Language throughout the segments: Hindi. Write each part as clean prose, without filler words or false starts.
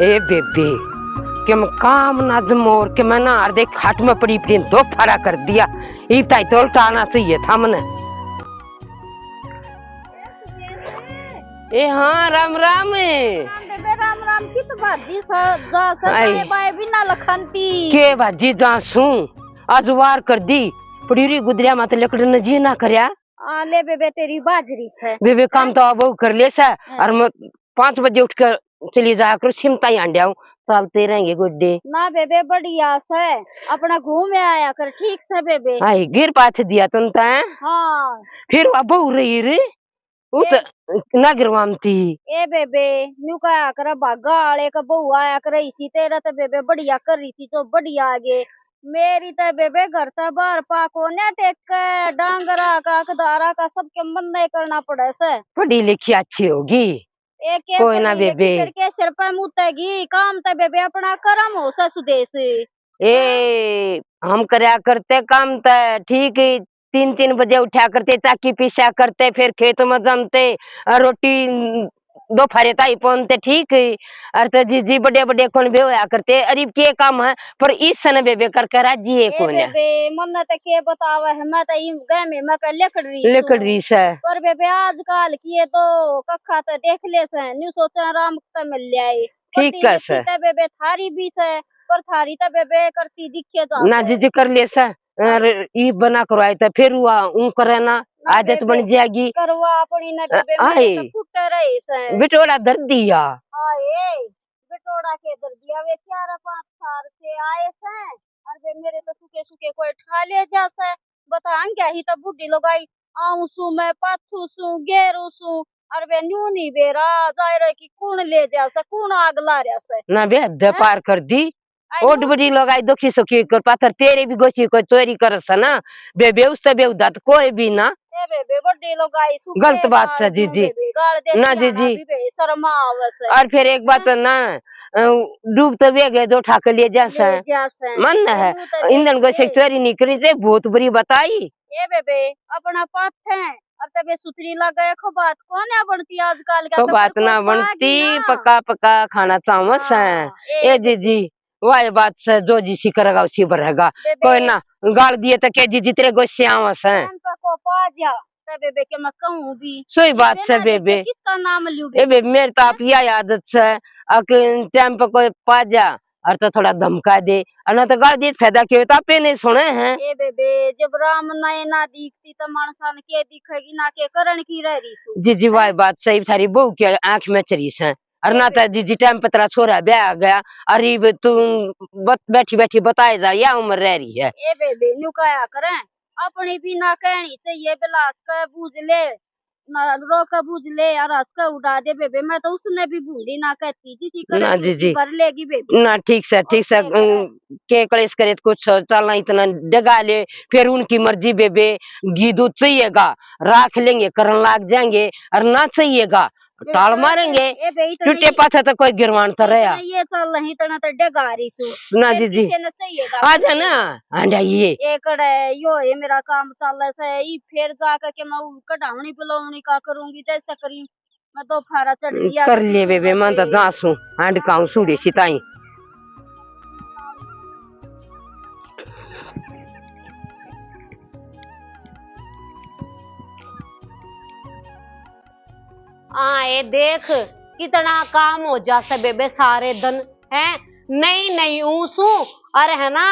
ए बेबे कि मैं काम ना जमोर के मैं ना हर देख खाट में पड़ी पड़ी दो फाड़ा कर दिया। इतना तो उल्टाना चाहिए था मने। ए हाँ राम राम बेबे राम राम की तो भाजी जा सके बाय बिना लखनती के भाजी जासू आज वार कर दी पड़ी गुदरिया मत लकड़ न जी ना करया। ले बेबे तेरी बाजरी है बेबे काम तो अब कर ले सा और मैं 5 बजे उठ कर चली जाया करो चिमटा ही आंडिया हूँ चलते रहेंगे गुड्डे ना बेबे बढ़िया है अपना घूमे आया कर ठीक से बेबे। आई गिर पाथ दिया तुम तो हाँ फिर अब रही रे ना गिरवामती ए बेबे न्यू कहा कर भागा आले का बहू आया कर इसी तेरा तो बेबे बढ़िया कर रही थी तो बढ़िया आगे मेरी तो बेबे घर से बाहर पाको ने टेक के डांगरा का कदारा का सबके मन नहीं करना पड़े से। पढ़ी लिखी अच्छी होगी एक कोई ना बेबे फिर के सिर पे मुतेगी काम तो बेबे अपना करम हो सा सुदेश। ए हम करया करते काम तो ठीक है 3-3 बजे उठा करते चाकी पीसा करते फिर खेत में जमते रोटी दोपहर ताई पहुंचते ठीक है और तो जी बड़े बड़े कौन बे होया करते अरे के काम है पर इस सन बेबे कर कर जी है कौन बेबे मन तो के बतावे है मैं तो गए में मैं का लेकड़ रही से पर बेबे आजकल की तो कखा तो देख ले से न्यू सोचा राम तो मिल जाए ठीक है सर बेबे थारी भी से पर थारी तो बेबे करती दिखे जा ना जी कर ले सर ई बना करवाए तो फिर हुआ ऊ करे ना आदत बन जाएगी करवा अपनी ना बेबे मेरे तो फुट रहे से बिटोड़ा दर्द दिया आए बिटोड़ा के दर्द दिया वे 4-5 साल से आए से और वे मेरे तो सुखे सुखे कोई ठा ले जासे बतान क्या ही तो बुढ़ी लगाई आऊं सु मैं पाथू सु गेरू सु और वे न्यू नहीं बेरा जाय रे की कौन ले जासे कौन आग ला रहा से ना बे हद पार कर दी ओड बड़ी लगाई दुखी सुखी कर पाथर तेरे भी गोची को चोरी कर सना बेबे उससे बेउदा तो कोई भी ना बेबे बड़ी लगाई गलत बात से जी जी ना जी जी शर्मा आवसे और फिर एक बात ना डूब तो वे गए दो ठाकर लिए जैसा मन है ईंधन को से चोरी नहीं करी से बहुत बुरी बताई ये बेबे अपना पाथ है अब तबे सुथरी लगा खो बात कौन है बनती आजकल तो बात ना बनती पका पका खाना चावस है ए जी जी वही बात से जो जी सी करेगा उसी भरेगा कोई ना गाल दिए तो के जी जितने गोश्े आवस है बेबे के मैं कहूँ भी सही बात से बेबे किसका नाम लूँ ए बेबे मेरे तो आप यह आदत से टाइम पे कोई पा जा और तो थोड़ा धमका दे और ना तो गाल दिए फायदा क्यों तो आपे नहीं सुने हैं ए बेबे जब राम नए ना दिखती तो मानसान के दिखेगी ना के करण की रह रही जी जी वही बात सही थारी बहू की आंख में चरीस है और ना तो जी टाइम पे तेरा छोरा ब्याह आ गया अरे तुम बैठी बैठी बताए जा या उम्र रह रही है ए बेबे न्यू कया करें अपनी भी ना कहनी चाहिए बिलास का बूझ ले ना रो का बूझ ले और हंस का उड़ा दे बेबे मैं तो उसने भी बूढ़ी ना कहती जी ना जी जी भर लेगी बेबे ना ठीक से के कलेश करे कुछ चलना इतना डगा ले फिर उनकी मर्जी बेबे घी दूध चाहिएगा राख लेंगे करन लाग जाएंगे और ना चाहिएगा टाल मारेंगे टूटे पाछा तो कोई गिरवान तो रहा ये चल रही तो ना तो डगारी सु ना जी जी आ जा ना आंडा ये यो ये मेरा काम चल रहा है ये फिर जाकर के मैं कढ़ावनी बुलावनी का करूंगी जैसे करी मैं तो फारा चढ़ दिया कर ले बेबे मैं तो जासू आंड काऊ सूड़े सिताई आए देख कितना काम हो जाता बेबे सारे दिन है नहीं नहीं ऊसू अरे है ना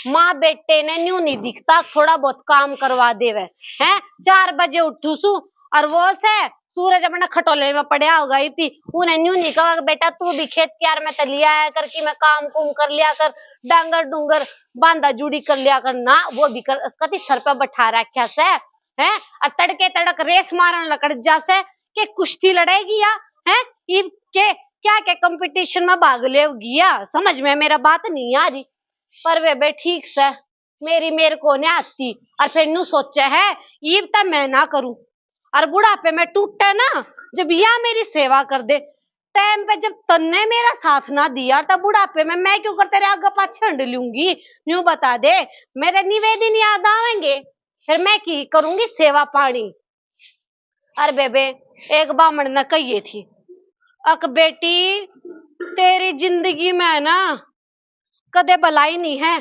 माँ बेटे ने न्यू नहीं दिखता थोड़ा बहुत काम करवा देवे है 4 बजे उठू सू और वो से सूरज अपने खटोले में पड़ा होगा इतनी उन्हें न्यू नहीं कहा बेटा तू भी खेत क्यार में तलिया आया कर कि मैं काम कुम कर लिया कर डांगर डूंगर बांधा जुड़ी कर लिया कर ना वो भी कर कति सर पे बैठा रखा से है और तड़के तड़क रेस मारन लकड़ जा से के कुश्ती लड़ेगी या है के क्या क्या कंपटीशन में भाग लेगी या समझ में मेरा बात नहीं आ रही पर वे ठीक से मेरे को नहीं आती और फिर नू सोचे है ये तो मैं ना करूं और बुढ़ापे में टूटे ना जब या मेरी सेवा कर दे टाइम पे जब तन्ने मेरा साथ ना दिया तब बुढ़ापे में मैं क्यों करते रहे आगे पाछे हंड लूंगी न्यू बता दे मेरे निवेदन याद आवेंगे फिर मैं की करूंगी सेवा पानी। अरे बेबे एक बामण ने कही थी अक बेटी तेरी जिंदगी में ना कदे भलाई नहीं है।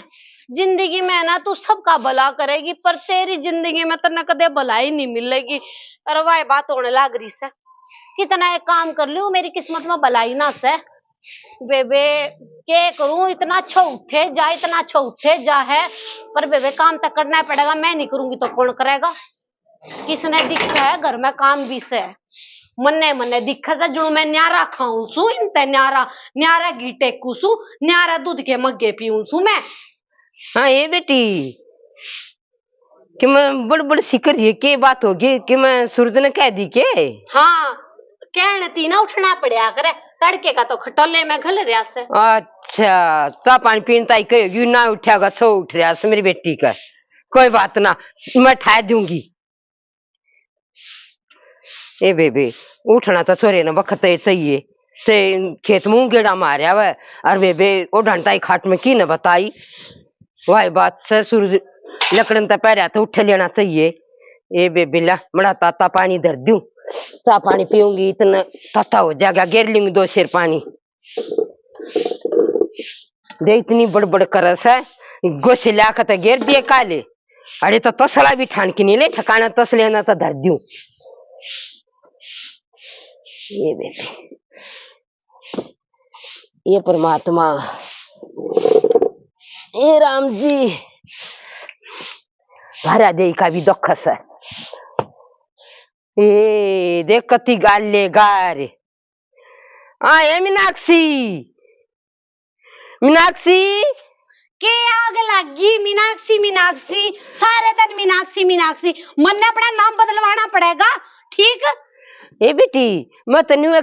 जिंदगी में ना तू सबका भला करेगी, पर तेरी जिंदगी में तो ना कदे भलाई नहीं मिलेगी। अरे वाह बात होने लग रही से, कितना एक काम कर लूं मेरी किस्मत में भलाई ना से। बेबे क्या करूं, इतना अच्छा उठे जा, इतना अच्छा उठे जा है, पर बेबे काम तो करना पड़ेगा। मैं नहीं करूंगी तो कौन करेगा? किसने दिखा है घर में काम भी से मन्ने मन्ने दिखा से जुड़ू मैं न्यारा खाऊं सू, इनते न्यारा न्यारा घी टेकू सू, न्यारा दूध के मग्गे पीऊं सू मैं। हाँ ये बेटी कि मैं बड़ बड़ सिकर ये के बात होगी कि मैं सूरज ने कह दी के। हाँ कहने ती ना उठना पड़या करे, तड़के का तो खटोले में घल रहा से। अच्छा चा पानी पीनता ही कहेगी ना उठेगा सो उठ रहा से मेरी बेटी का। कोई बात ना, मैं ठा दूंगी। ए बेबे उठना तो थोड़े ना वक्त चाहिए से खेत मुंह गेड़ा मारिया वह, और बेबे वो ढंटा ही खाट में की न बताई। वही बात से सूरज लकड़न तो पैर तो उठ लेना चाहिए। ए बेबे ला बड़ा ताता पानी धर दूं, चा पानी पीऊंगी इतना ताता हो जाएगा। घेर लूंगी 2 शेर पानी दे। इतनी बड़बड़ करस है गोसे लाख तो घेर दिए काले। अरे तो तसला भी ठान की नहीं ले ठकाना तसले ना तो धर दूं। ये बेबे ये परमात्मा ये राम जी भरा दे का भी दुख है। ए देख कति गाले गार ए मीनाक्षी मीनाक्षी के आग लगी मीनाक्षी मीनाक्षी, सारे दिन मीनाक्षी मीनाक्षी, मन ने अपना नाम बदलवाना पड़ेगा ठीक। ए बेटी मैं तन्यू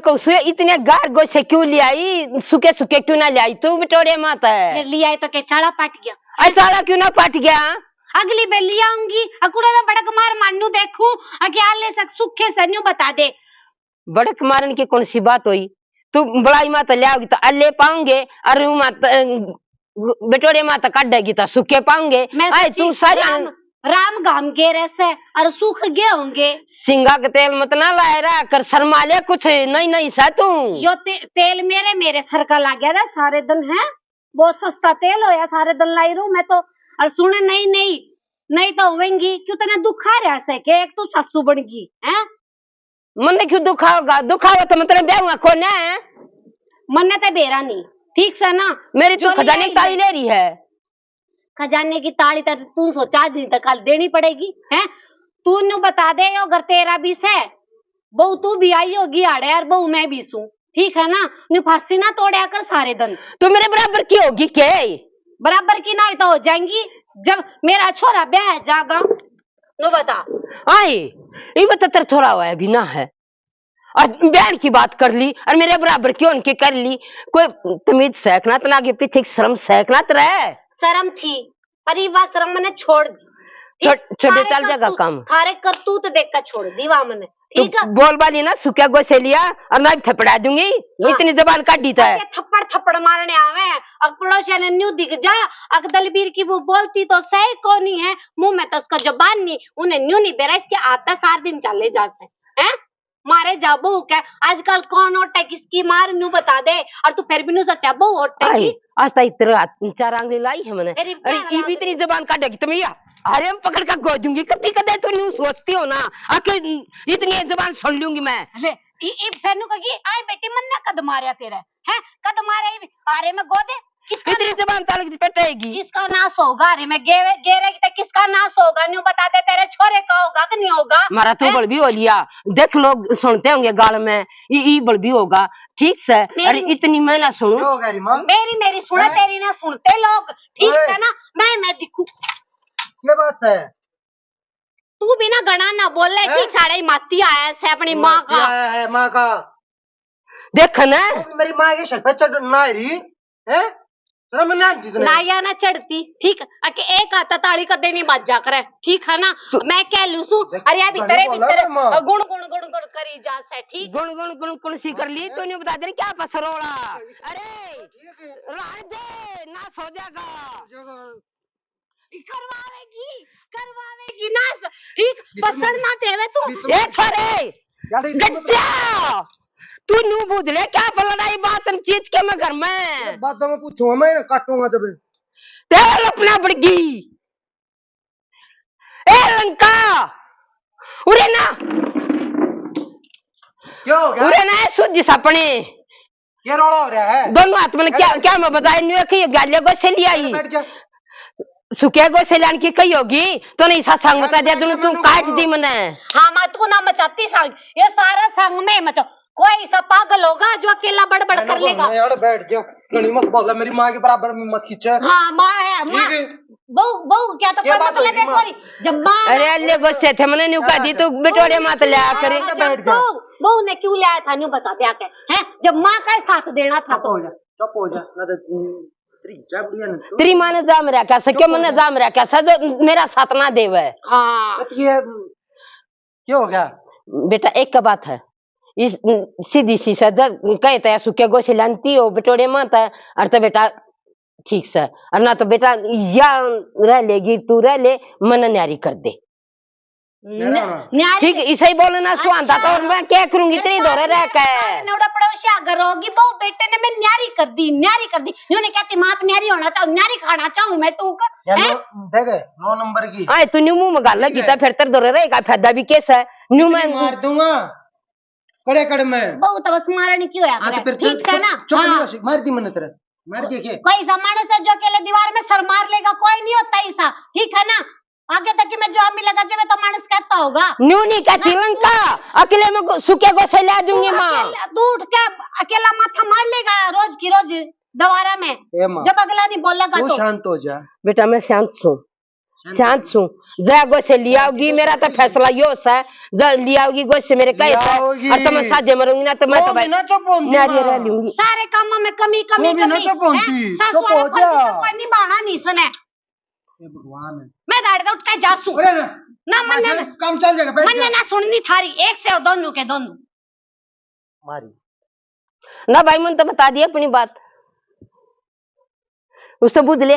इतने गार गोसे क्यों ले आई, सुखे सुखे क्यों ना ले आई तू बिटोरे माता है। फिर लिया तो के चाला पाट गया। अरे चाला क्यों ना पाट गया? अगली बेर ले आऊंगी, अकुड़ा में बड़क मार मानू देखूं, अग्याले सक सुखे सन्यू बता दे। बड़क मारन की कौन सी बात हुई? तू बड़ाई माता ले आओगी तो अल्ले पाऊंगे, और बिटोरे माता काटेगी तो सुखे पाऊंगे। आए तू सारी राम गाम गे रहे और सूख गए होंगे। सिंगा का तेल मत ना लाए रहा कर, शर्मा ले कुछ नहीं नहीं सा तू। यो तेल मेरे सर का लग गया ना सारे दिन है, बहुत सस्ता तेल हो या सारे दिन लाई रू मैं तो। और सुने नहीं नहीं नहीं तो होंगी क्यों तने दुखा रहा से के एक तो सस्सू बन गई है। मन ने क्यों दुखाओगा? दुखाओ तो मतलब ब्याह कौन है? मन ने तो बेरा नहीं ठीक से ना। मेरी तू खजाने की ताली ले रही है। खजाने की ताली तो तू सोचा दिन तक कल देनी पड़ेगी है। तू नु बता दे यो घर तेरा भी से, बहू तू भी आई होगी आड़े यार, बहू मैं भी सू ठीक है ना। नु फांसी ना तोड़या कर सारे दिन। तू मेरे बराबर की होगी के? बराबर की ना तो हो जाएंगी जब मेरा छोरा ब्याह जागा। नु बता आई ये बता तेरा थोड़ा हुआ है भी ना है, और बहन की बात कर ली और मेरे बराबर क्यों उनके कर ली। कोई तमीज सहकना तो ना आगे पीछे शर्म सहकना तो रहे। शर्म थी पर ये बात शर्म मैंने छोड़ दी। छोटे चल जाएगा काम। थारे करतूत देख कर छोड़ दी वहां मैंने ठीक है। बोल वाली ना सुखा गोसे लिया और मैं थपड़ा दूंगी। इतनी जबान काटी था। थप्पड़ थप्पड़ मारने आवे पड़ोसिया ने न्यू दिख जा। अक दलबीर की वो बोलती तो सही कोनी है, मुंह में तो उसका जबान नहीं, उन्हें न्यू नहीं बेरा इसके आता सार दिन चले जा से हैं मारे जाबो क्या। आजकल कौन ओटे किसकी मार न्यू बता दे, और तू फिर भी न्यू सच्चा बो ओटेगी। आज तक इतना 4 आंगली लाई है मैंने। अरे ये भी इतनी जबान काटेगी तुम या अरे हम पकड़ कर गो दूंगी। कभी कदे तो न्यू सोचती हो ना आखिर इतनी जबान सुन लूंगी मैं। अरे ई फेनु कगी आए बेटी मन ना कद मारया तेरे हैं, कद मारे अरे मैं गोदे किसका इतनी जबान तालक पटेगी। किसका नाश होगा? अरे मैं गेरे की किसका नाश होगा? न्यू बता दे तेरे छोरे का होगा कि नहीं होगा। मारा तो बल भी हो लिया, देख लोग सुनते होंगे गाल में ई बल भी होगा ठीक से। अरे इतनी मैं ना सुनू। मेरी सुना तेरी ना सुनते लोग ठीक है ना। मैं दिखू क्या बात है? तू भी ना गणा ना बोल ले ठीक साढ़े माती आया से अपनी माँ का है माँ का देख ना मेरी माँ के सर पे चढ़ ना रही है नाया ना चढ़ती ठीक अके एक आता ताली का देनी बात जा करे ठीक है ना। मैं कह लूसू अरे अभी तेरे भीतर गुण गुण गुण गुण करी जा से ठीक। गुण गुण गुण गुण सी कर ली तो नहीं बता दे क्या पसरोड़ा। अरे रहने दे ना सो जाएगा। करवावेगी ना ठीक बसड़ ना देवे तू। ए छोरे गट्टिया तू न्यू बुझ ले क्या लड़ाई बात हम चीज के मैं घर में बात तो मैं पूछूंगा, मैं काटूंगा जब। तेल अपना बड़गी ए लंका उरे ना क्या हो गया? उरे ना सुझ सपने ये रोड़ा हो रहा है? दोनों हाथ में क्या क्या मैं बताया न्यू कि गालियों को से लिया आई बैठ जा। सुखे को से लान की कही होगी तो नहीं सा संग बता दिया तूने, तू काट दी मने। हाँ मैं तू ना मचाती संग, ये सारा संग में मचाओ। कोई सा पागल होगा जो अकेला बड़बड़ कर लेगा। यार बैठ जा, घनी मत बोल, मेरी माँ के बराबर में मत खींच। हाँ माँ है माँ। ठीक है। बहू बहू क्या तो ये कोई बात मतलब होगी, है माँ। कोई जब माँ अरे अल्ले गुस्से थे मैंने न्यू कह दी तू बिटोड़े मत लिया करे। हाँ, बैठ जब जा। तो बहू ने क्यों लाया था न्यू बता ब्याह के हैं, जब माँ का ही साथ देना था चुप तो। हो जा, चुप हो जा, ना तो तेरी जा बुढ़िया ने तू। तेरी माँ ने जाम रहा कैसा क्यों मैंने जाम रहा कैसा जो मेरा साथ ना देवे। हाँ ये क्या हो गया? बेटा एक का बात है इस सीधी सी सदा कहते हैं सुखे गो से लानती हो बिटोड़े मत है और तो बेटा ठीक से और ना तो बेटा या रह लेगी तू रह ले मन न्यारी कर दे न्यारी ठीक इसे ही बोलना ना सुहांता तो और मैं क्या करूंगी तेरी दौरे रह के नोड़ा पड़ोसिया अगर होगी बहू बेटे ने मैं न्यारी कर दी उन्होंने कहती माँ पे न्यारी होना चाहूँ, न्यारी खाना चाहूँ मैं टूक देख 9 नंबर की। आए तू न्यू मुंह में गाल लगी था फिर तेरे दौरे रहेगा फायदा भी केस है न्यू में मार दूंगा कड़े कड़े में। बहू तो बस मारने क्यों हाँ तो है फिर ठीक है ना। चुप नहीं हाँ। हो, मार दी मैंने तेरे, मार दिया क्या? कोई सामान से जो अकेले दीवार में सर मार लेगा कोई नहीं होता ऐसा, ठीक है ना। आगे तक कि मैं जवाब मिलेगा जब तो मानस कहता होगा न्यू नहीं कहती लंका अकेले में सुखे को से ला दूंगी माँ। तू उठ के अकेला माथा मार लेगा रोज की रोज दवारा में, ए माँ, जब अगला नहीं बोलेगा तू तो। शांत हो जा। बेटा मैं शांत छू जया गो से लियाओगी मेरा तो फैसला यो है लियाओगी गो से मेरे कहे लियाओगी। और तो मैं साजे मरूंगी ना तो मैं तो भाई ना चुप होंगी नारी माँ। रह लूंगी। सारे कामों में कमी वो भी ना चुप होंगी, चुप हो जा। कोई निभाना नहीं सने हे भगवान है। मैं दाड़ दे उठ के जासू अरे ना ना मन्ने ना काम चल जाएगा, बैठ मन्ने जा। ना सुननी थारी एक से दोनों के दोनों मारी ना भाई मन तो बता दिया अपनी बात उससे बुझ ले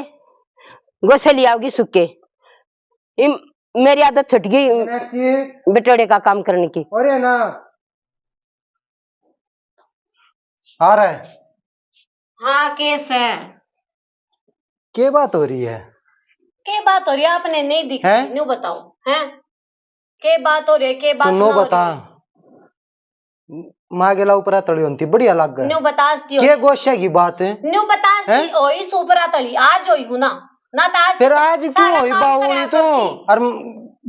गो से लियाओगी सुखे मेरी आदत छुट गई मीनाक्षी, बिटोड़े का काम करने की। अरे ना आ रहा है। हाँ केस है क्या बात हो रही है? के बात हो रही है आपने नहीं दिखी हैं? न्यू बताओ हैं के बात हो रही है के बात सुनो ना हो बता, रही है? माँ गेला ऊपर तड़ी होती बढ़िया लग गए। न्यू बतास दी क्या गोश्या की बात है? न्यू बतास हैं? दी ओई सुपरा तली आज होई हूं ना तो आज फिर आज क्यों सारा हुई काम बावली करया तो? करती। और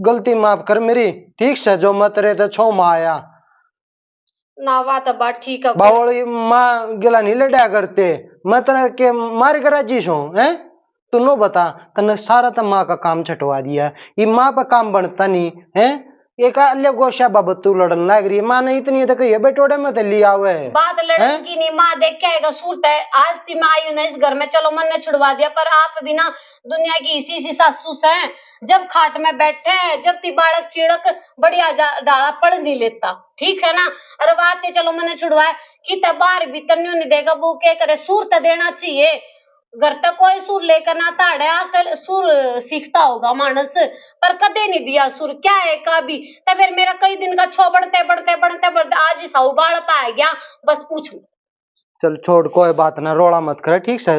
गलती माफ कर मेरी, ठीक से जो मत रहे तो छो माँ आया ना बात बात ठीक है बावली माँ गिला नहीं लड़ा करते मत के मार कर राजी छो हैं। तू नो बता तने सारा तो माँ का काम छटवा दिया, ये माँ पर काम बनता नहीं है। एक अल्ले गोशा बाबत तू लड़न लग रही है, माँ ने इतनी तो कही बेटोड़े में तो लिया हुआ है। बात लड़न की नहीं माँ देख के आएगा सूरत है आज ती मैं आई हूं ना इस घर में चलो मन ने छुड़वा दिया पर आप भी ना दुनिया की इसी सी सासू हैं जब खाट में बैठे हैं जब ती बालक चिड़क बढ़िया डाला पढ़ नहीं लेता ठीक है ना। अरे बात है चलो मैंने छुड़वाया कि बाहर भीतर नहीं देगा वो क्या करे सूर तो देना चाहिए घर तक कोई सुर लेकर ना ताड़ा सुर सीखता होगा मानस पर कदे नहीं दिया सुर क्या है का भी तो फिर मेरा कई दिन का छो बढ़ते आज ही साहू बाल पाया गया बस पूछू। चल छोड़ कोई बात ना, रोड़ा मत कर ठीक से।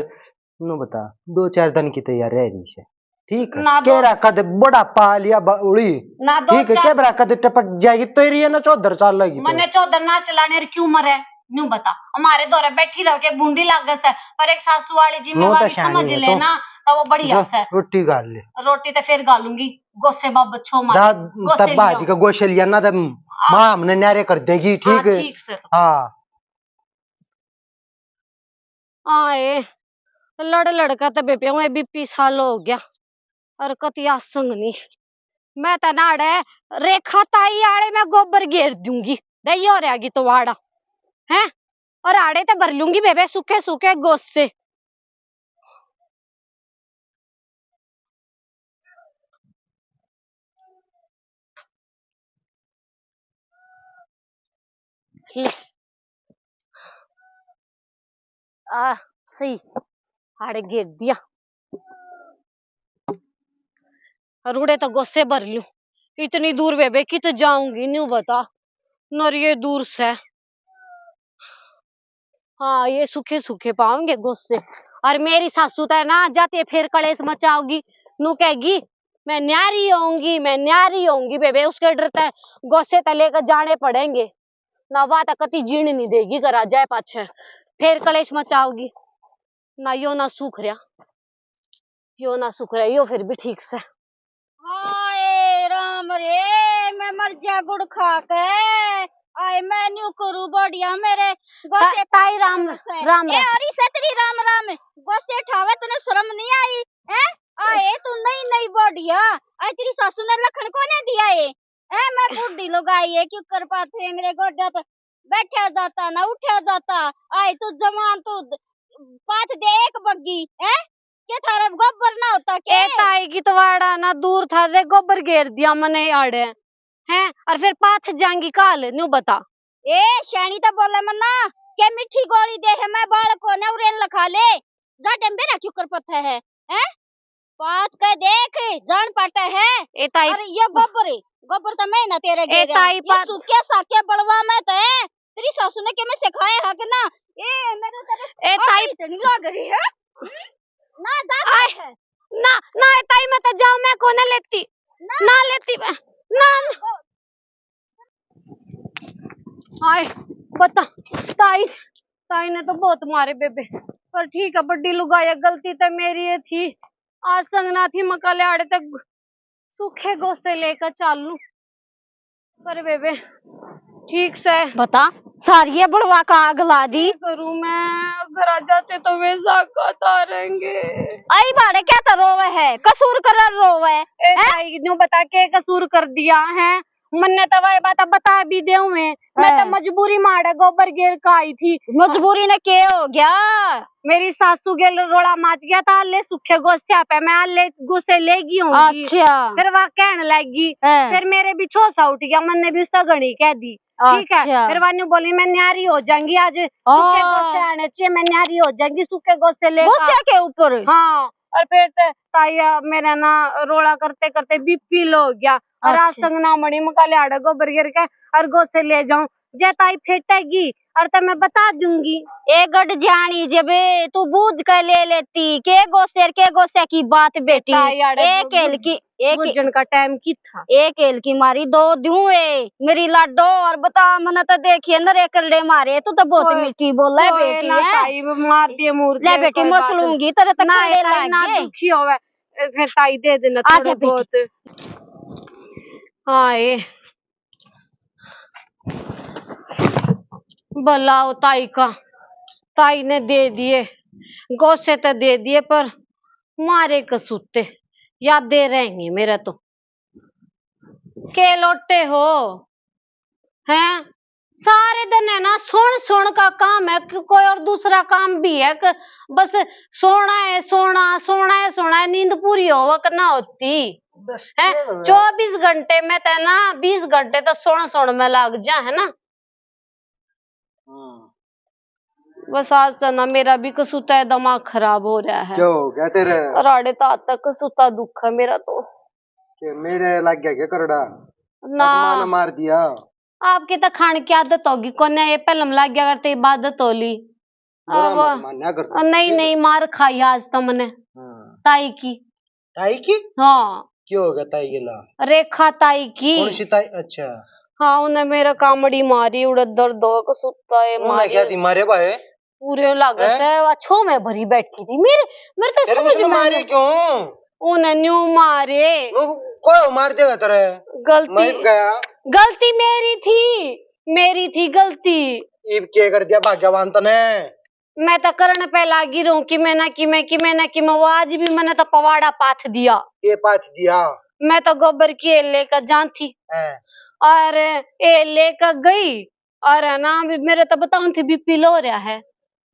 नो बता 2-4 दिन की तैयारी रह रही है ठीक है ना केरा कद बड़ा पा लिया उड़ी ना दो ठीक है चार केबरा कद टपक जाएगी तो ही ना 14 साल लगी मैंने चौधर ना चलाने क्यों मरे न्यू बता हमारे दौरे बैठी रह के बूंदी लागस है पर एक सासू वाली जिम्मेवारी समझ लेना तो वो बढ़िया से रोटी गाल ले रोटी तो फिर गालूंगी गोसे बाबत छो मार तब बाजी का गोशे लिया ना तब माँ हमने न्यारे कर देगी ठीक है। ठीक से हाँ आए लड़ का तो बेबे मैं भी 20 साल हो गया और कतिया संग नहीं मैं तो नाड़े रेखा ताई आड़े में गोबर घेर दूंगी दही हो रहेगी तो वाड़ा है और आड़े तो भर लूंगी बेबे सूखे सूखे गोस से। ले सही आड़े घेर दिया रूड़े तो गोसे भर लू इतनी दूर बेबे कित जाऊंगी न्यू बता नरिये दूर से हाँ ये सूखे सूखे पाओगे गोसे। और मेरी सासू तो है ना जाते फिर कलेश मचाओगी, नू कहेगी मैं न्यारी होंगी, मैं न्यारी होंगी बेबे, उसके डरते गोसे तो लेकर जाने पड़ेंगे ना, बात कति जीण नहीं देगी करा जाए पाछे, फिर कलेश मचाओगी ना, यो ना सूख रहा, यो ना सूख रहा, यो फिर भी ठीक से। हाय राम रे, मैं मर जा गुड़ खा के। आए मैं न्यू करू बढ़िया मेरे गोसे ताई राम राम ए अरे सतरी राम राम, गोसे ठावे तने शर्म नहीं आई हैं? आए तू नहीं नहीं बढ़िया, आई तेरी सासू ने लखन को ने दिया है मैं बूढ़ी लोग आई है क्यों कर पाते हैं मेरे गोड्डा तो बैठा जाता ना उठा जाता। आए तू जवान तू पाथ दे एक बग्गी है के थारा गोबर ना होता के? ए ताई की तो वाड़ा ना दूर था रे, गोबर घेर दिया मने आड़े हैं, और फिर पाथ जाएंगी काल न्यू बता। ए शैनी तो बोले मन्ना के मिठी गोली दे है मैं बाल को ने उरेन लखा ले जा डंबे ना क्यों कर पता है हैं? बात के देख जान पाटा है। ए ताई अरे ये गोबर तो मैं ना तेरे ए ताई ये सूखे साके बड़वा में तो है तेरी सासू ने के मैं सिखाया है कि ना ए मेरे तेरे ए ताई इतनी लग रही है ना दादा है ना ना ए ताई मैं तो जाऊं, मैं कोने लेती ना लेती मैं ना, ना। आए बता ताई, ताई ने तो बहुत मारे बेबे, पर ठीक है बड्डी लुगाया, गलती तो मेरी ये थी, आज संगना थी मकाले आड़े तक सूखे गोसे लेकर चालू, पर बेबे ठीक से बता सारी बड़वा का आग ला दी करूं मैं, घर आ जाते तो वे तारेंगे। आई बाड़े क्या तो रोवे है कसूर कर रोवे ए ताई न्यू बता के कसूर कर दिया है, मन्ने तो वही बात बता भी दे मैं तो मजबूरी मारे गोबर गिर का आई थी, मजबूरी ने के हो गया? मेरी सासू के रोड़ा माच गया था, ले सूखे गोसे पे मैं ले गुस्से लेगी होंगी, अच्छा फिर वह कहने लगी, फिर मेरे भी छोसा उठ गया, मैंने भी उसका गणी कह दी ठीक है, फिर वानू बोली मैं न्यारी हो जाऊंगी आज, सूखे गोसे आने चाहिए, मैं न्यारी हो जाऊंगी सूखे गोसे ले के ऊपर। हाँ और फिर ताई मेरा ना रोड़ा करते करते बीपी लो हो गया, और आज संगना मणि मकाले आड़े गोबर गिर के और गोसे ले जाऊं, जे ताई फेटेगी और तो मैं बता दूंगी। ए गड जानी जब तू बूझ कर ले लेती के गोसे की बात बेटी, एक एल की बुझन का टाइम की था, एक एल की मारी दो दूं मेरी लाडो, और बता मना तो देखिए नरे कल्ले मारे तू तो बहुत मीठी बोला है बेटी ना ताई मार दिए मूर्ति ले बेटी मसलूंगी तेरे तक ना दुखी होवे, फिर ताई दे देना थोड़ा बहुत। हाय भलाओ ताई का, ताई ने दे दिए गोसे तो दे दिए, पर मारे कसूते याद दे रहेंगे मेरा तो, के लोटे हो हैं सारे दिन है ना, सोन सोन का काम है, कोई और दूसरा काम भी है बस सोना है सोना, सोना है सोना है, नींद पूरी हो करना होती है, 24 घंटे में तो ना 20 घंटे तो सोन में लग जा है ना, बस आज तो ना मेरा भी कसूता है, दिमाग खराब हो रहा है। क्यों क्या तेरे राड़े तो आज तक कसूता दुख है मेरा तो, के मेरे लग गया क्या करड़ा ना मार दिया, आपकी तो खाने की आदत होगी, कोने ये पहलम लग गया करते इबादत होली, नहीं नहीं मार खाई आज तो मैंने ताई की, ताई की हाँ क्यों हो गया ताई के ला, रेखा ताई की, कौन सी ताई? अच्छा हाँ उन्हें मेरा कामड़ी मारी, उड़द दर्द हो कसूता है मारी, क्या थी मारे भाई पूरे लागत है अच्छो में भरी बैठी थी, मेरे तो समझ में मारे क्यों, उन्हें न्यू मारे, कोई मार देगा तेरे, गलती मेरी थी गलती, इब क्या कर दिया भाग्यवान तने, मैं तो करने पे लागी रहूं कि मैं वो आज भी मैंने तो पवाड़ा पाथ दिया, ये पाथ दिया, मैं तो गोबर की लेकर जान थी और लेकर गई, और है ना मेरे तो बताऊं थी बीपी लो रहा है,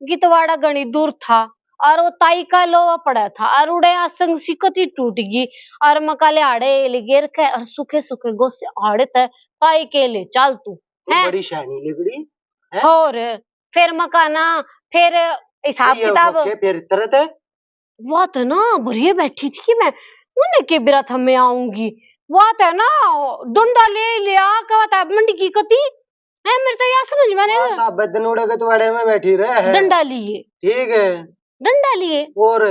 गितवाड़ा गणी दूर था, और वो ताई का लोवा पड़ा था, और उड़े आसंग सिकती टूट गई, और मकाले आड़े गिर के और सूखे सूखे गोसे आड़े थे, ताई के ले चल तू है बड़ी शानी लिगड़ी, और फिर मकाना फिर हिसाब किताब फिर तरह वो तो ना बढ़िया बैठी थी कि मैं उन्हें के बिरथ में आऊंगी, वो तो ना डंडा ले लिया क्या मंडी की कती है मेरे तो यार समझ में नहीं आया। सब दिन उड़े के तुम्हारे में बैठी रहे है। डंडा लिए, ठीक है। डंडा लिए। और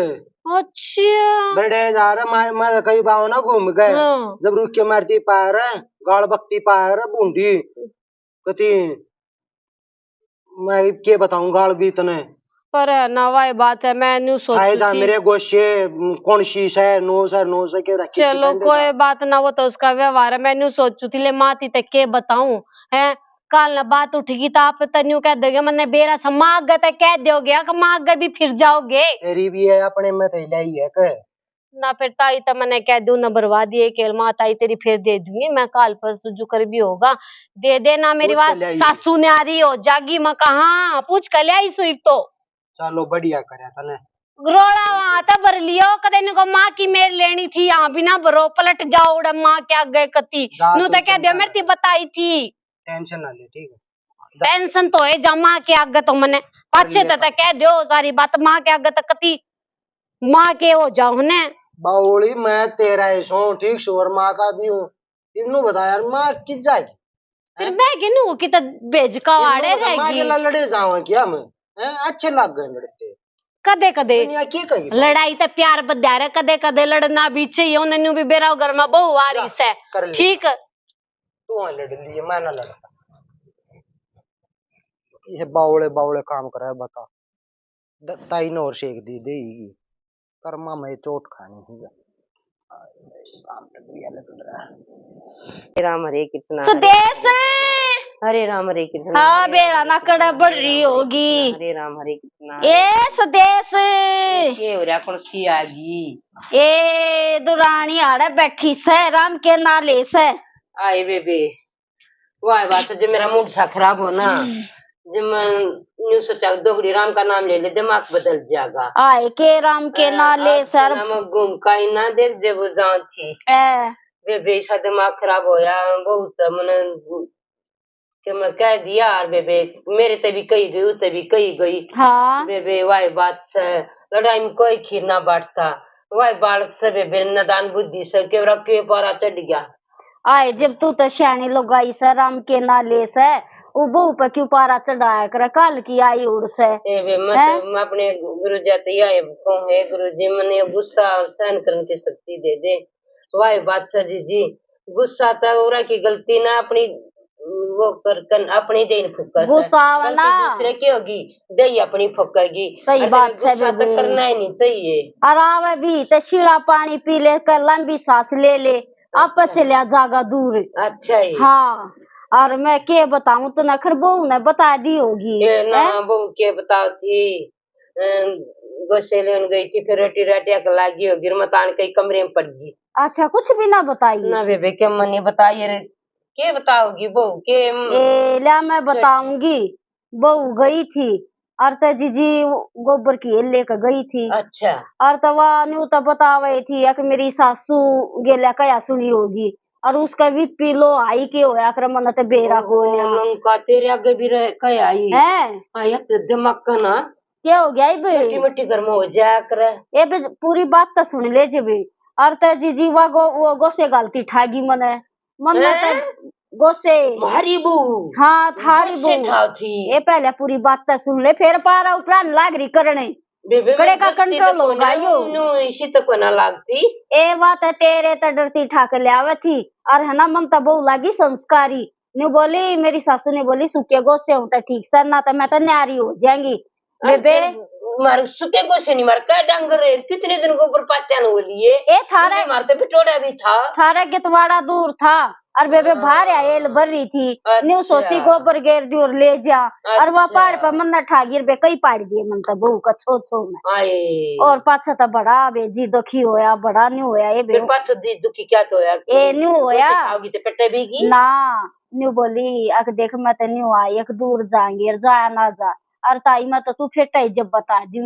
अच्छा। बड़े जा रहे मैं कई बाव ना घूम गए। हाँ। जब रुक के मारती पार गाड़ बकती पार बूंदी कती मैं क्या बताऊं गाड़ भी इतने पर नवाई बात है, मैं न्यू आए जा सोचू थी। मेरे गोशे कौन शीश है 9 के रखी चलो कोई बात ना, वो तो उसका व्यवहार है। मैं न्यू सोचू थी ले माती तक के बताऊं है। कल ना बात उठेगी तो आप तन्यू कह दोगे मैंने बेरा सा मांग गए तो कह दोगे कि मांग गए भी फिर जाओगे तेरी भी है अपने में तो ही है के ना। फिर ताई तो मैंने कह दू ना बर्बाद दिए के माँ ताई तेरी फिर दे दूंगी मैं, काल परसों जो कर भी होगा दे देना। मेरी पूछ के बात ले आई। सासू ने आ रही हो जागी मैं कहा पूछ कर ले आई सुई तो चलो बढ़िया करे तने रोड़ा वहां तो भर लियो कदे नु को माँ की मेर लेनी थी यहाँ बिना भरो पलट जाओ उड़ा माँ क्या गए कती नु तो कह दियो मेरे ती बताई थी। टेंशन ना ले ठीक है। टेंशन तो है जमा के आगे तो मैंने पाछे तो कह दियो सारी बात माँ के आगे तक कती माँ के हो जाओ ने बाउली मैं तेरा ऐसो ठीक शोर माँ का भी हूँ इन्नू बता यार माँ किस जाएगी फिर मैं गिनू की तो बेज का वाड़े माँ के रहेगी। लड़े जाऊँ क्या मैं अच्छे लग गए लड़ते कदे कदे दुनिया की कही लड़ाई तो प्यार बद्या रे, कदे कदे लड़ना भी चाहिए। उन्हें भी बेरा घर में बहु आ रही से कर ले। ठीक तू लड़ लिए मैं ना लड़ता ये बावले बावले काम कर रहा है बता ताई ने और शेक दी दे कर्मा में चोट खानी है काम तक भी लग रहा है। हरे राम हरे कृष्णा सुदेश हरे राम हरे कृष्णा। हाँ बेड़ा ना कड़ा बढ़ रही होगी। हरे राम हरे कृष्णा। ए सुदेश ये हो रहा कौन सी आगी ए दुरानी आड़े बैठी से राम के नाले से आए बेबे वाह बात जब मेरा मूड सा खराब हो ना जब मैं न्यू सोचा दोगड़ी राम का नाम ले ले दिमाग बदल जाएगा। आए के राम के नाले सर नमक घूम का इना देर जब जान थी बेबे सा दिमाग खराब होया बहुत मैंने कि मैं कह दिया यार बेबे मेरे ते भी कही गई उते भी कही गई। हाँ बेबे वाई बात से लड़ाई में कोई खीर ना बांटता वाई बालक से बेबे नदान बुद्धि से केवरा के पारा चढ़ गया। आए जब तू तो श्यानी लुगाई से राम के नाले से वो बहू पे क्यों पारा चढ़ाया कर कल की आई उड़ से मैं अपने गुरु जाते आए है गुरु जी मैंने गुस्सा सहन करने की शक्ति दे दे। वाई बात से जी गुस्सा था उरा की गलती ना अपनी वो कर अपनी देन फुकर गुस्सा वाला दूसरे की होगी दही अपनी फुकेगी। सही बात है गुस्सा तो करना ही नहीं चाहिए। आराम भी तो शीला पानी पी ले कर लंबी सांस ले ले आप चलिया जागा दूर। अच्छा ही हाँ और मैं के बताऊं तो नखर बहू ने बता दी होगी ना बहू के बताओ थी गोसे लेन गई थी फिर रोटी राटिया के लागी होगी मतान कई कमरे में पड़ गई। अच्छा कुछ भी ना बताई ना बेबे क्या मनी बताइए रे के बताओगी बहू के ला मैं बताऊंगी बहू गई थी और तो जीजी गोबर की लेकर गई थी। अच्छा और तो वह न्यू तो बतावे थी कि मेरी सासू गेला कया सुनी होगी और उसका भी पीलो आई के होया कर मन तो बेरा को लंका तेरे आगे भी रह के आई है आया तो दिमाग का ना क्या हो गया बे मिट्टी घर में हो जाया करे ये बे पूरी बात तो सुन ले जबे और तो जीजी वो गोसे गलती ठागी मन तो गोसे मारी बहू हाँ थारी से बहू थी ये पहले पूरी बात तो सुन ले फिर पारा उपरान लाग रही करने कड़े का कंट्रोल होगा यो इसी तक ना लागती ए बात है तेरे तो डरती ठाक ले आवे थी और है ना मन तो बहु लागी संस्कारी न्यू बोली मेरी सासू ने बोली सुखे गोसे हूं तो ठीक सर ना तो मैं तो न्यारी हो जाएंगी बेबे मार सुखे गोसे नहीं मार का डंगर कितने दिन को ऊपर पात्या न बोलिए ए थारे मारते पिटोड़ा भी था थारा गितवाड़ा दूर था और बेबे बाहर आयल भर रही थी न्यू सोची गोबर गेर दी और ले जा और वह पहाड़ पर मन्ना ठागिर बे कई पाड़ दिए मन तो बहू का छो छो में और पाछा तो बड़ा बेजी दुखी होया बड़ा न्यू होया ये बे पाछा दी दुखी क्या तो होया ए न्यू होया खाओगी तो पेटे बीगी ना न्यू बोली अक देख मैं तो न्यू आई एक दूर जाएंगे जाया ना जा और ताई मैं तो तू फेटा जब बता दी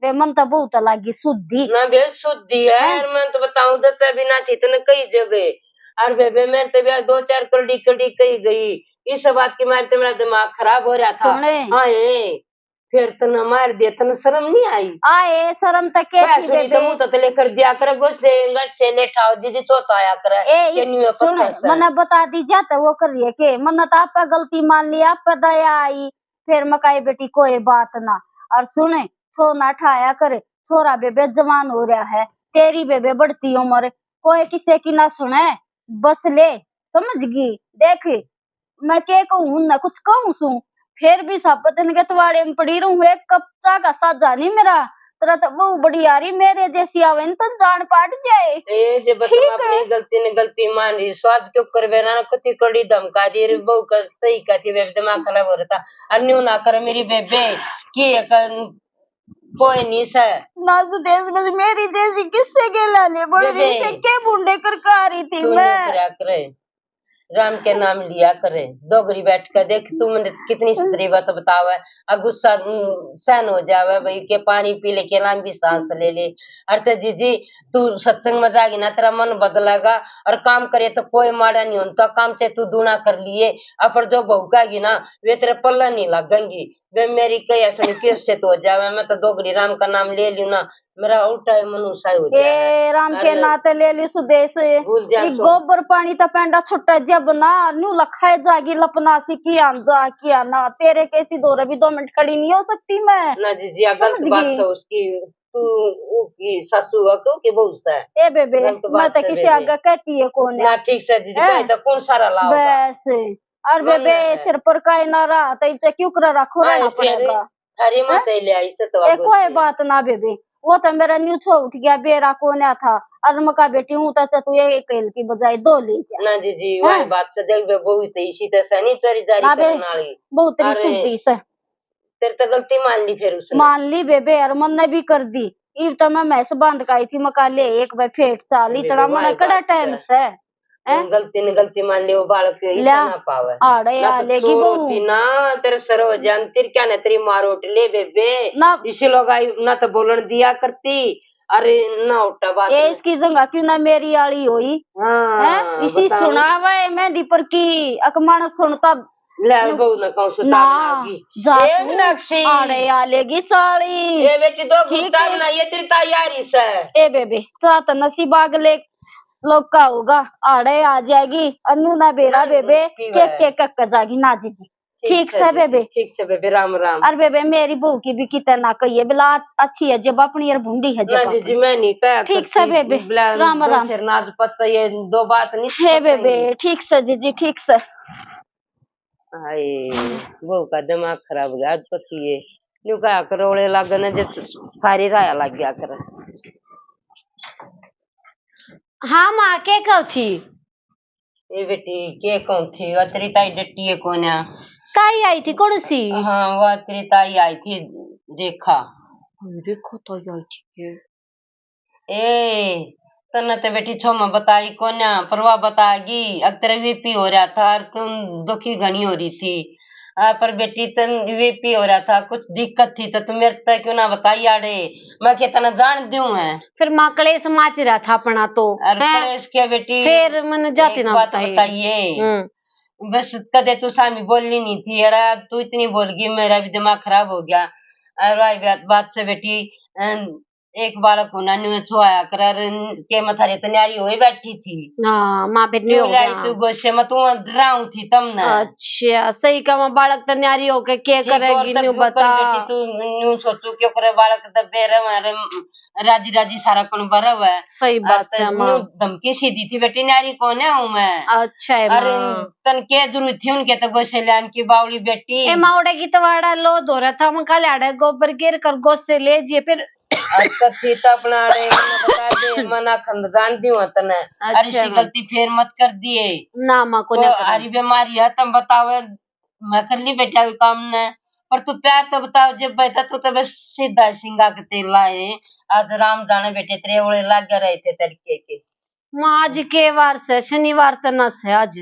वे मन तो बहुत लगी शुद्धि ना बे शुद्धि है मैं तो बताऊं दचा बिना थी तो कई जबे और बेबे मेरे तो भी 2-4 कड़ी कही गई इस बात की मारे तो मेरा दिमाग खराब हो रहा था। हाँ फिर तने मार दिया, तने शर्म नहीं आई? आए शर्म तक के थी सुनी तो मुंह बेबे। तो लेकर दिया करे, गस्से लेठाओ दीदी चौथा आया करे ए के न्यू सुन, पक्का से। मने बता दी जाता वो कर रही है के मन्नत आप पे गलती मान लिया, आप पे दया आई, फिर मकाई बेटी कोई बात ना। और सुने छोना ठाया करे, छोरा बेबे जवान हो रहा है, तेरी बेबे बढ़ती उम्र, कोई किसी की ना सुने, बस ले, समझ गई। देख मैं के कहूँ ना कुछ कहूँ सू, फिर भी सब दिन के तुम्हारे में पड़ी रहूं, एक कच्चा का साजा नहीं मेरा, तेरा तो वो बड़ी यारी मेरे जैसी आवे न तो जान पाट जाए। ए जे बस ठीक अपनी है। गलती ने गलती मान रही, स्वाद क्यों करवे ना, कति कड़ी धमका दी रे बहू का सही कहती, बेबे दिमाग खराब हो रहा था। अन्यू ना कर मेरी बेबे की कोई नहीं से नाजू देश में मेरी जैसी किससे गेला ले बड़ बेबे। रही से के बुंडे कर का रही थी तू मैं। नहीं करा करे, राम के नाम लिया करे, दोगरी बैठ कर देख तू मैंने कितनी सुधरी बात बतावे, और गुस्सा सहन हो जावे भाई के पानी पी ले के लंबी सांस ले ले। अरे जीजी तू सत्संग में जागी ना तेरा मन बदलेगा, और काम करे तो कोई माड़ा नहीं होता, काम से तू दूना कर लिए, और जो भौकागी ना वे तेरे पल्ला नहीं लगेंगी, वे मेरी कई ऐसा केस से तो हो जावे, मैं तो दोगरी राम का नाम ले लू ना, मेरा उल्टा मनुष्य हो जाए। ए राम के नाते ले ली सुदेश, भूल जा ये सो। गोबर पानी तो पेंडा छुट्टा जब ना नू लखाए जागी लपना सी किया जा किया ना, तेरे कैसी दो रवि 2 मिनट खड़ी नहीं हो सकती मैं। ना जीजी गलत समझ बात गई। से उसकी, तू की सासू है तू की बहू से ए बेबे गलत मैं बात तो से किसी बेबे। आगे कहती है कौन है ना ठीक से जीजी हैं? कहे तो कौन सारा लाओगा। बस और मन बेबे है। सिर पर का ना रहा तो इसे क्यों कर रखो रहना पड़ेगा। थारी हैं? माता ले आई से तो ए कोई बात ना बेबे, वो तो मेरा न्यू छो उठ गया बेरा कोन्या था, और मका बेटी हूँ तो तू एक केल की बजाय 2 ले जा। ना जीजी हैं? वही बात से देख बे बहू तो इसी तरह से नहीं चोरी जारी ना बे करने वाली। बहुत तेरी अरे सुनती से तेरे तो गलती मान ली फिर उसने। मान ली बेबे, और मन ने भी कर दी। इब तो मैं मैस बांध का आई थी मका ले एक बार फेट चाल बेबे, इतना मना वाही कड़ा बात टाइम से। से हैं? गलती ने गलती मान ली, वो बालक ऐसा ल्या, ना पावे आड़े ना, आ तो लेगी चोर बहू होती ना तेरे सर हो जान, तेरी क्या ना तेरी मार उठ ले बेबे, ना। इसी लोग आई ना तो बोलन दिया करती, अरे ना उठा बात ए में। इसकी जगह क्यों ना मेरी आड़ी होई हाँ हैं? इसी बताऊं? सुनावे मेहंदी पर की अकमान सुनता ले बहू ना कहूँ सुता ना बनागी। जा ए तू, मीनाक्षी आड़े आ लेगी चाली। ए बेटी दो ठीक गुस्सा है। बना, ये तेरी तैयारी से। ए बेबे चात नसीब आगले लोग का होगा, आड़े आ जाएगी अनु ना बेरा ना, बेबे ठीक के है। के कक जाएगी ना जीजी। ठीक से बेबे। ठीक से बेबे, राम राम। अरे बेबे मेरी बहू की भी कितना कही है बिला अच्छी है जब अपनी यार भूंडी है ना जब जीजी अपनी। मैं नहीं कहा ठीक से बेबे, राम राम। सिरनाज पत्ता ये दो बात नहीं हे बेबे ठीक से जीजी ठीक से। हाय बहू का दिमाग खराब हो गया आज पति ये न्यू कहा करोड़े लागने जब सारी राया लग गया कर। हाँ माँ के कहो थी? ए बेटी के कौन थी, वो तेरी ताई डट्टी है कौन है? ताई आई थी कौन सी? हाँ वो तेरी ताई आई थी रेखा। रेखा ताई आई थी के? ए तन्ने तो बेटी छो में बताई कोन्या परवा बताएगी, अब तेरा वीपी हो रहा था और तुम दुखी घनी हो रही थी, पर बेटी तन वीपी हो रहा था कुछ दिक्कत थी तो तुम मेरे तक क्यों ना बताई आड़े, मैं कितना जान दूं है। फिर माँ कलेश माच रहा था अपना तो अरे हैं? कलेश क्या बेटी, फिर मैंने जाती एक ना बात बताइए। बताइए, बस कदे तू सामी बोलनी नहीं थी, अरे तू इतनी बोल गई मेरा भी दिमाग खराब हो गया। अरे बात से बेटी एक बालक होना नहीं छुआया कर के मथारे तैयारी हो बैठी थी। हाँ माँ फिर नहीं हो लाई गया। तू गोसे में तू डराऊ थी तम ना। अच्छा सही कहा बालक तो न्यारी होके क्या करेगी न्यू बता। बेटी तू न्यू सोचू क्यों करे बालक दबे रहे राजी राजी सारा कौन भरा हुआ है। सही बात है माँ। धमकी सी दी थी बेटी नारी कौन है हूँ मैं। अच्छा है अरे माँ। तन के जरूरत थी उनके तो गोसे लान की बावड़ी बेटी। ए माउड़े की तो वाड़ा लो दो रहा था मैं कल आड़े गोबर गिर कर गोसे ले जिए फिर थी तो अपना अरे बता दे मना खंदान दी हुआ तने। अरे सी गलती फिर मत कर दिए ना माँ को नहीं हरी बीमारी है तुम बताओ, मैं कर ली बेटा काम ने, पर तू प्यार तो बताओ जब बैठा तो बस सीधा सिंगा के तेल लाए, आज राम जाने बेटे तेरे ओले लग रहे थे तरीके के। माँ आज के वार से शनिवार तो नस है आज।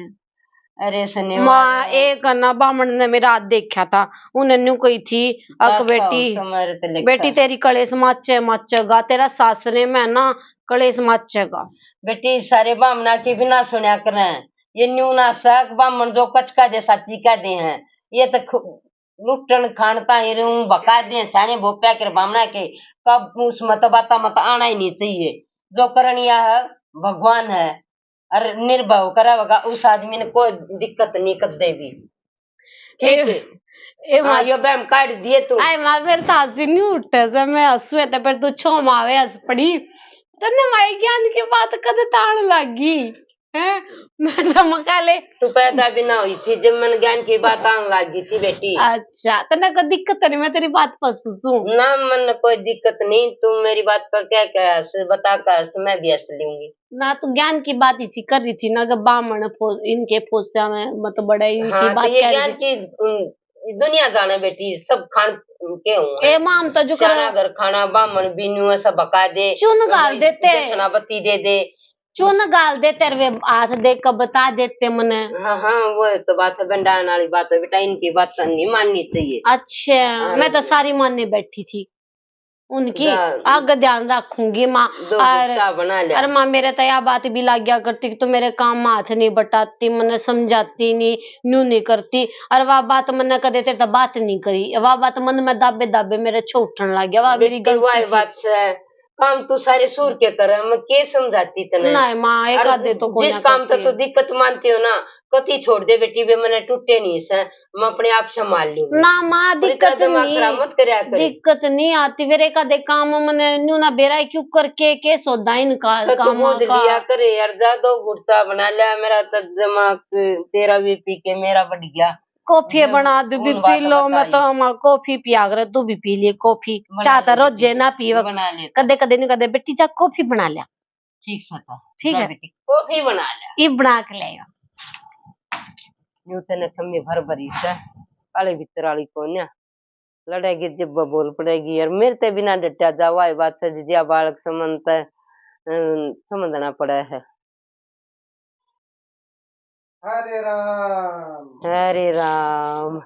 अरे शनिवार माँ एक ना बामण ने मेरा हाथ देखा था उन्हें न्यू कही थी अक बेटी तेरी कलेश माचेगा तेरा सासरे में ना कलेश माचेगा। बेटी सारे बामना के बिना सुना करें, ये न्यू ना सक बामन जो कचका दे साची का दे हैं, ये तो लुटन खानता ही रहूं बका दे साने भोप्या कर बामना के कब उस मत बाता मत आना ही नहीं चाहिए। जो करणिया है भगवान है और निर्भव करा होगा उस आदमी ने कोई दिक्कत नहीं कर देगी। ठीक है ए हाँ यो बैम काट दिए तू। आए मार मेरे तो हंसी नहीं उठे से मैं हंसुए थे पर तू छो मावे हंस पड़ी तन्ने माई ज्ञान की बात कद ताण लागी है मैं तो मकाले तू पैदा भी ना हुई थी जब मन ज्ञान की बात आने लगी थी बेटी। अच्छा तन्ने कोई दिक्कत नहीं मैं तेरी बात पर सुसू ना मन कोई दिक्कत नहीं तू मेरी बात पर क्या क्या हंस बता कर हंस मैं भी हंस लूंगी। ना तू ज्ञान की बात इसी कर रही थी ना कि बामण इनके फोसिया में मतलब बड़ा इसी हाँ तो बात ये कह ज्ञान रही थी की दुनिया जाने बेटी सब खान के ए हुए माम तो जो कर घर खाना बामन बीनू सब बका दे चुन गाल देते सनापति दे दे। चुन गाल दे तेरे वे हाथ देख कर बता देते मने हाँ हाँ वो तो बात है बंडान वाली बात है बेटा इनकी बात नहीं माननी चाहिए। अच्छा मैं तो सारी मानने बैठी थी उनकी जा- आगे ध्यान रखूंगी माँ दो और गुस्सा बना लिया। अरे माँ मेरे तो यह बात भी लग गया करती कि तू मेरे काम में हाथ नहीं बटाती मैंने समझाती नहीं न्यू नहीं करती और वह बात मैंने कदे तेरे तो बात नहीं करी वह बात मन में दाबे दाबे मेरे छो उठने लग गया वह मेरी बेटी गलती वाई थी बात से काम तू सारे सूर के कर मैं के समझाती तने। नहीं माँ एक और आधे तो जिस कोना काम करती तो दिक्कत मानती हो ना कति छोड़ दे बेटी वे मैंने टूटे नहीं से मैं अपने आप संभाल लूंगी। ना माँ पर इतना दिक्कत दिमाग खराब नहीं मत करया करे। दिक्कत नहीं आती फिर एक आधे काम मैंने न्यू ना बेरा क्यों करके के सौदा इनका तो तू काम गोद का लिया करे यार जा दो गुड़चा बना लिया मेरा तो दिमाग तेरा भी पी के मेरा बढ़ गया। कॉफी बना दू भी उन पी बात लो मैं बताई। तो माँ कॉफी पिया कर तू भी पी लिए कॉफी बना चाह तो ले रोज बेटी, ना पी बना ले कदे कदे नहीं कदे बेटी चाह कॉफी बना लिया ठीक सा था ठीक जा है बेटी कॉफी बना लिया। ये बना के ले यूं तने खम्मी भर भरी से काले भीतर वाली कौन है लड़ेगी जब बोल पड़ेगी यार मेरे ते बिना डटा जावा ये बात से जिया बालक समझना पड़ा है। हरे राम हरे राम।